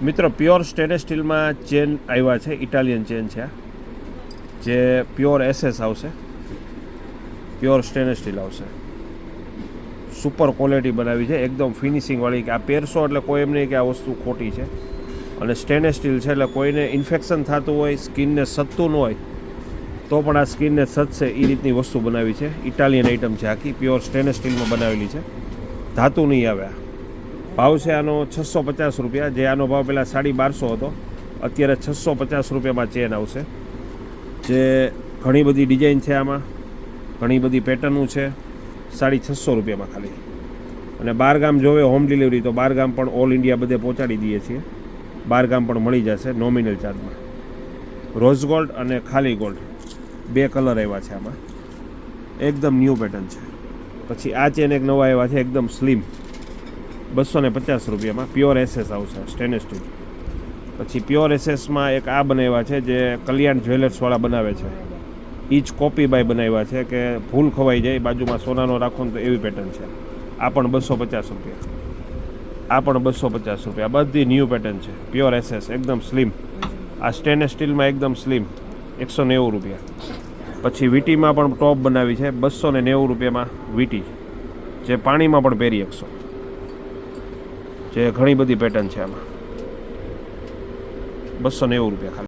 મિત્રો pure stainless સ્ટીલમાં chain આવ્યા છે, ઇટાલિયન ચેન છે, જે પ્યોર એસએસ આવશે, પ્યોર સ્ટેનલેસ સ્ટીલ આવશે. સુપર ક્વોલિટી બનાવી છે, એકદમ ફિનિશિંગવાળી, કે આ પહેરશો એટલે કોઈ એમ નહીં કે આ વસ્તુ ખોટી છે. અને સ્ટેનલેસ સ્ટીલ છે એટલે કોઈને ઇન્ફેક્શન થતું હોય, સ્કિનને સતતું ન હોય તો પણ આ સ્કિનને સતશે એ રીતની વસ્તુ બનાવી છે. ઇટાલિયન આઇટમ છે, આખી પ્યોર સ્ટેનલેસ સ્ટીલમાં બનાવેલી છે, ધાતુ નહીં આવે. ભાવ છે આનો 650 રૂપિયા, જે આનો ભાવ પહેલાં 1250 હતો, અત્યારે 650 રૂપિયામાં ચેન આવશે. જે ઘણી બધી ડિઝાઇન છે આમાં, ઘણી બધી પેટર્નું છે. 650 રૂપિયામાં ખાલી. અને 12 ગામ જોવે હોમ ડિલિવરી તો 12 ગામ પણ ઓલ ઇન્ડિયા બધે પહોંચાડી દઈએ છીએ. 12 ગામ પણ મળી જશે નોમિનલ ચાર્જમાં. રોઝ ગોલ્ડ અને ખાલી ગોલ્ડ બે કલર આવ્યા છે આમાં, એકદમ ન્યૂ પેટર્ન છે. પછી આ ચેન એક નવા આવ્યા છે, એકદમ સ્લિમ, 250 રૂપિયામાં, પ્યોર એસએસ આવશે, સ્ટેનલેસ સ્ટીલ. પછી પ્યોર એસએસમાં એક આ બનાવ્યા છે, જે કલ્યાણ જ્વેલર્સવાળા બનાવે છે, ઈચ કોપી બાય બનાવ્યા છે, કે ભૂલ ખવાઈ જાય બાજુમાં સોનાનો રાખો ને તો એવી પેટર્ન છે. આ પણ 250 રૂપિયા, આ પણ 250 રૂપિયા, બધી ન્યૂ પેટર્ન છે, પ્યોર એસએસ, એકદમ સ્લિમ. આ સ્ટેનલેસ સ્ટીલમાં એકદમ સ્લિમ, 190 રૂપિયા. પછી વીટીમાં પણ ટોપ બનાવી છે, 290 રૂપિયામાં વીટી, જે પાણીમાં પણ પહેરી શકશો, જે ઘણી બધી પેટર્ન છે આમાં. 290 રૂપિયા ખાલી.